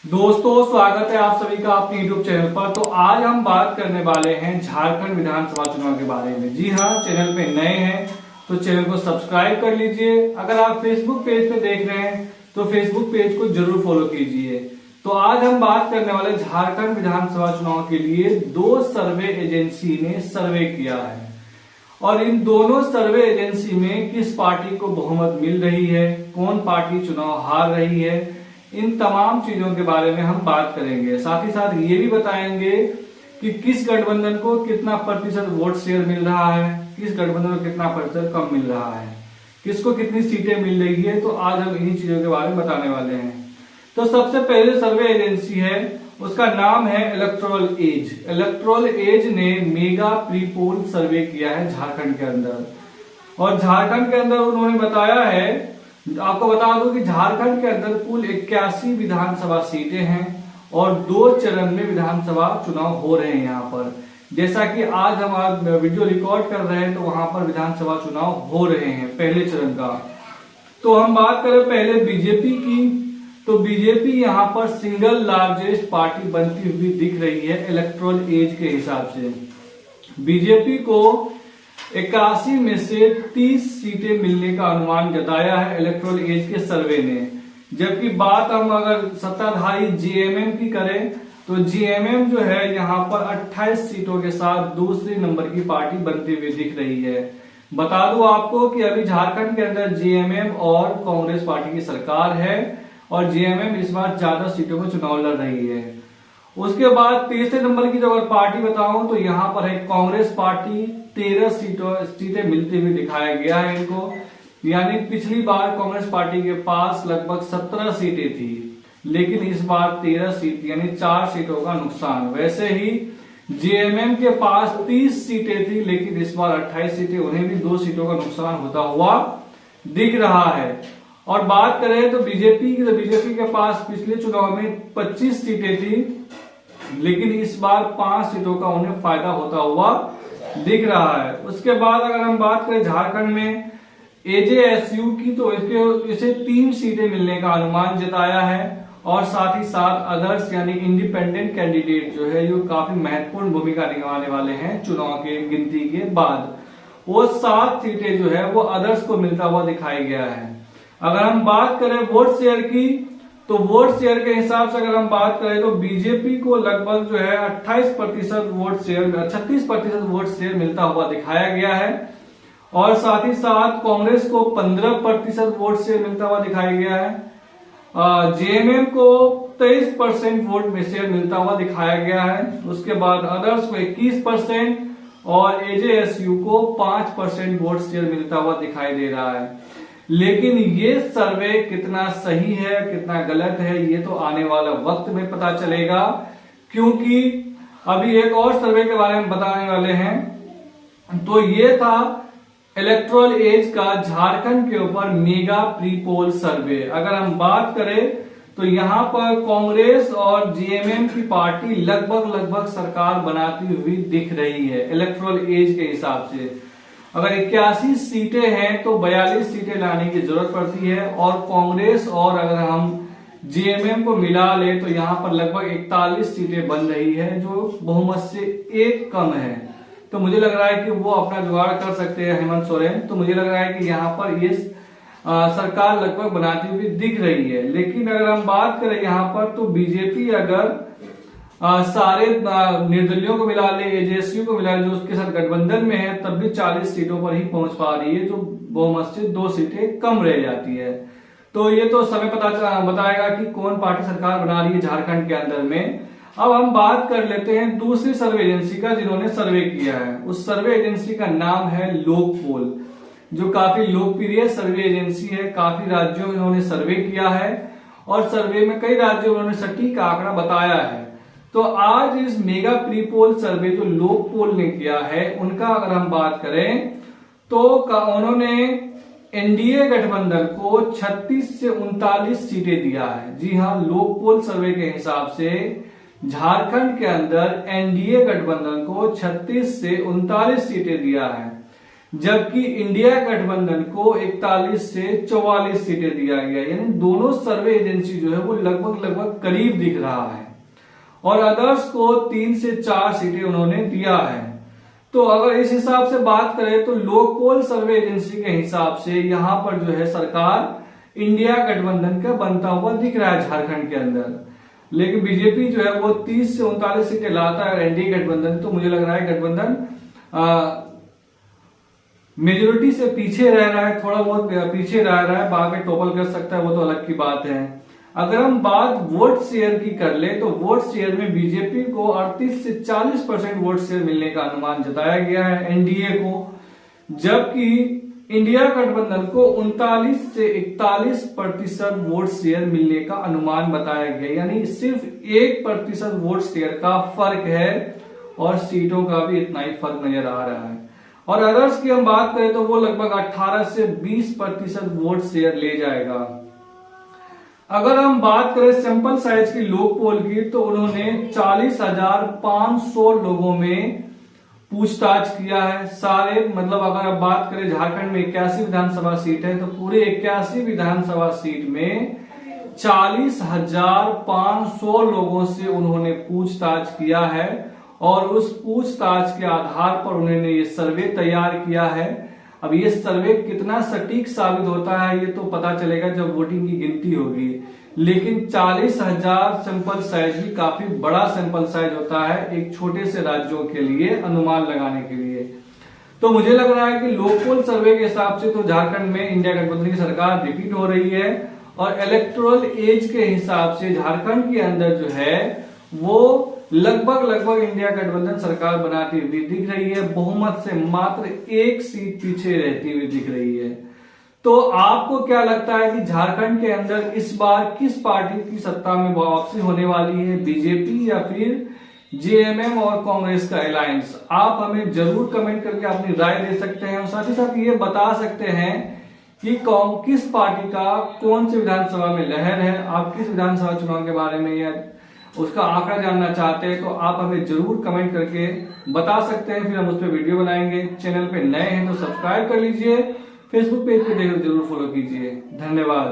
दोस्तों, स्वागत है आप सभी का अपने YouTube चैनल पर। तो आज हम बात करने वाले हैं झारखंड विधानसभा चुनाव के बारे में। जी हाँ, चैनल पे नए हैं तो चैनल को सब्सक्राइब कर लीजिए। अगर आप Facebook पेज पे देख रहे हैं तो Facebook पेज को जरूर फॉलो कीजिए। तो आज हम बात करने वाले झारखंड विधानसभा चुनाव के लिए दो सर्वे एजेंसी ने सर्वे किया है और इन दोनों सर्वे एजेंसी में किस पार्टी को बहुमत मिल रही है, कौन पार्टी चुनाव हार रही है, इन तमाम चीजों के बारे में हम बात करेंगे। साथ ही साथ ये भी बताएंगे कि किस गठबंधन को कितना प्रतिशत वोट शेयर मिल रहा है, किस गठबंधन को कितना प्रतिशत कम मिल रहा है, किसको कितनी सीटें मिल रही है। तो आज हम इन्हीं चीजों के बारे में बताने वाले हैं। तो सबसे पहले सर्वे एजेंसी है, उसका नाम है इलेक्टोरल एज। इलेक्टोरल एज ने मेगा प्री पोल सर्वे किया है झारखंड के अंदर, और झारखंड के अंदर उन्होंने बताया है, आपको बता दूं कि झारखंड के अंदर कुल 81 विधानसभा सीटें हैं और 2 चरण में विधानसभा चुनाव हो रहे हैं। यहाँ पर जैसा कि आज हम वीडियो रिकॉर्ड कर रहे हैं तो वहां पर विधानसभा चुनाव हो रहे हैं पहले चरण का। तो हम बात करें पहले बीजेपी की, तो बीजेपी यहाँ पर सिंगल लार्जेस्ट पार्टी बनती हुई दिख रही है इलेक्टोरल एज के हिसाब से। बीजेपी को 81 में से 30 सीटें मिलने का अनुमान जताया है इलेक्टोरल एज के सर्वे ने। जबकि बात हम अगर सत्ताधारी जीएमएम की करें तो जीएमएम जो है यहाँ पर 28 सीटों के साथ दूसरे नंबर की पार्टी बनती हुई दिख रही है। बता दूं आपको कि अभी झारखंड के अंदर जीएमएम और कांग्रेस पार्टी की सरकार है और जीएमएम इस बार ज्यादा सीटों में चुनाव लड़ रही है। उसके बाद तीसरे नंबर की अगर पार्टी बताऊं तो यहाँ पर है कांग्रेस पार्टी, 13 सीटें मिलती हुई दिखाया गया है इनको। यानी पिछली बार कांग्रेस पार्टी के पास लगभग 17 सीटें थी, लेकिन इस बार 13 सीट यानी 4 सीटों का नुकसान। वैसे ही जेएमएम के पास 30 सीटें थी, लेकिन इस बार 28 सीटें, उन्हें भी 2 सीटों का नुकसान होता हुआ दिख रहा है। और बात करें तो बीजेपी की, तो बीजेपी के पास पिछले चुनाव में 25 सीटें थी, लेकिन इस बार 5 सीटों का उन्हें फायदा होता हुआ दिख रहा है। उसके बाद अगर हम बात करें झारखंड में एजेएसयू की, तो इसे 3 सीटें मिलने का अनुमान जताया है और साथ ही साथ अदर्स यानी इंडिपेंडेंट कैंडिडेट जो है, जो काफी महत्वपूर्ण भूमिका निभाने वाले हैं चुनाव के गिनती के बाद, वो 7 सीटें जो है वो अदर्स को मिलता हुआ दिखाई गया है। अगर हम बात करें वोट शेयर की, तो वोट शेयर के हिसाब से अगर हम बात करें तो बीजेपी को लगभग जो है 28% वोट शेयर, 36% वोट शेयर मिलता हुआ दिखाया गया है और साथ ही साथ कांग्रेस को 15% वोट शेयर मिलता हुआ दिखाया गया है। जेएमएम को 23% वोट में शेयर मिलता हुआ दिखाया गया है। उसके बाद अदर्स को 21% और एजेएसयू को 5% वोट शेयर मिलता हुआ दिखाई दे रहा है। लेकिन ये सर्वे कितना सही है कितना गलत है, ये तो आने वाला वक्त में पता चलेगा, क्योंकि अभी एक और सर्वे के बारे में बताने वाले हैं। तो ये था इलेक्टोरल एज का झारखंड के ऊपर मेगा प्री पोल सर्वे। अगर हम बात करें तो यहाँ पर कांग्रेस और जीएमएम की पार्टी लगभग सरकार बनाती हुई दिख रही है इलेक्टोरल एज के हिसाब से। अगर 81 सीटें हैं तो 42 सीटें लाने की जरूरत पड़ती है, और कांग्रेस और अगर हम जीएमएम को मिला ले तो यहाँ पर लगभग 41 सीटें बन रही है, जो बहुमत से 1 कम है। तो मुझे लग रहा है कि वो अपना जुगाड़ कर सकते हैं हेमंत सोरेन। तो मुझे लग रहा है कि यहाँ पर ये सरकार लगभग बनाती हुई दिख रही है। लेकिन अगर हम बात करें यहाँ पर, तो बीजेपी अगर सारे निर्दलियों को मिला ले, एजेएसयू को मिला ले, जो उसके साथ गठबंधन में है, तब भी 40 सीटों पर ही पहुंच पा रही है, जो बहुमत से 2 सीटें कम रह जाती है। तो ये तो समय बताएगा कि कौन पार्टी सरकार बना रही है झारखंड के अंदर में। अब हम बात कर लेते हैं दूसरी सर्वे एजेंसी का जिन्होंने सर्वे किया है। उस सर्वे एजेंसी का नाम है लोकपोल, जो काफी लोकप्रिय सर्वे एजेंसी है। काफी राज्यों में इन्होंने सर्वे किया है और सर्वे में कई राज्यों में उन्होंने सटीक आंकड़ा बताया है। तो आज इस मेगा प्री पोल सर्वे जो लोकपोल ने किया है, उनका अगर हम बात करें तो उन्होंने एनडीए गठबंधन को 36 से 39 सीटें दिया है। जी हाँ, लोकपोल सर्वे के हिसाब से झारखंड के अंदर एनडीए गठबंधन को 36 से 39 सीटें दिया है। जबकि इंडिया गठबंधन को 41 से 44 सीटें दिया गया। यानी दोनों सर्वे एजेंसी जो है वो लगभग करीब दिख रहा है, और अदर्स को 3 से 4 सीटें उन्होंने दिया है। तो अगर इस हिसाब से बात करें तो लोकपोल सर्वे एजेंसी के हिसाब से यहां पर जो है सरकार इंडिया गठबंधन का बनता हुआ दिख रहा है झारखंड के अंदर। लेकिन बीजेपी जो है वो 30 से 39 सीटें लाता है एनडीए गठबंधन, तो मुझे लग रहा है गठबंधन मेजोरिटी से पीछे रह रहा है, थोड़ा बहुत पीछे रह रहा है, बाकी टॉपल कर सकता है वो तो अलग की बात है। अगर हम बात वोट शेयर की कर ले तो वोट शेयर में बीजेपी को 38 से 40% वोट शेयर मिलने का अनुमान जताया गया है एनडीए को, जबकि इंडिया गठबंधन को 39 से 41% वोट शेयर मिलने का अनुमान बताया गया। यानी सिर्फ 1% वोट शेयर का फर्क है और सीटों का भी इतना ही फर्क नजर आ रहा है। और अदर्स की हम बात करें तो वो लगभग 18 से 20% वोट शेयर ले जाएगा। अगर हम बात करें सैंपल साइज की लोक पोल की तो उन्होंने 40,500 लोगों में पूछताछ किया है। सारे मतलब अगर आप बात करें झारखंड में 81 विधानसभा सीट है तो पूरे 81 विधानसभा सीट में 40,500 लोगों से उन्होंने पूछताछ किया है, और उस पूछताछ के आधार पर उन्होंने ये सर्वे तैयार किया है। अब ये सर्वे कितना सटीक साबित होता है ये तो पता चलेगा जब वोटिंग की गिनती होगी, लेकिन 40,000 सैंपल साइज भी काफी बड़ा सैंपल साइज होता है एक छोटे से राज्यों के लिए अनुमान लगाने के लिए। तो मुझे लग रहा है कि लोकपोल सर्वे के हिसाब से तो झारखंड में इंडिया गठबंधन की सरकार रिपीट हो रही है, और इलेक्टोरल एज के हिसाब से झारखंड के अंदर जो है वो लगभग इंडिया गठबंधन सरकार बनाती हुई दिख रही है, बहुमत से मात्र 1 सीट पीछे रहती हुई दिख रही है। तो आपको क्या लगता है कि झारखंड के अंदर इस बार किस पार्टी की सत्ता में वापसी होने वाली है, बीजेपी या फिर जेएमएम और कांग्रेस का अलायंस? आप हमें जरूर कमेंट करके अपनी राय दे सकते हैं, और साथ ही साथ ये बता सकते हैं कि किस पार्टी का कौन सी विधानसभा में लहर है। आप किस विधानसभा चुनाव के बारे में या उसका आंकड़ा जानना चाहते हैं तो आप हमें जरूर कमेंट करके बता सकते हैं, फिर हम उस पर वीडियो बनाएंगे। चैनल पे नए हैं तो सब्सक्राइब कर लीजिए, फेसबुक पेज पे देखकर जरूर फॉलो कीजिए। धन्यवाद।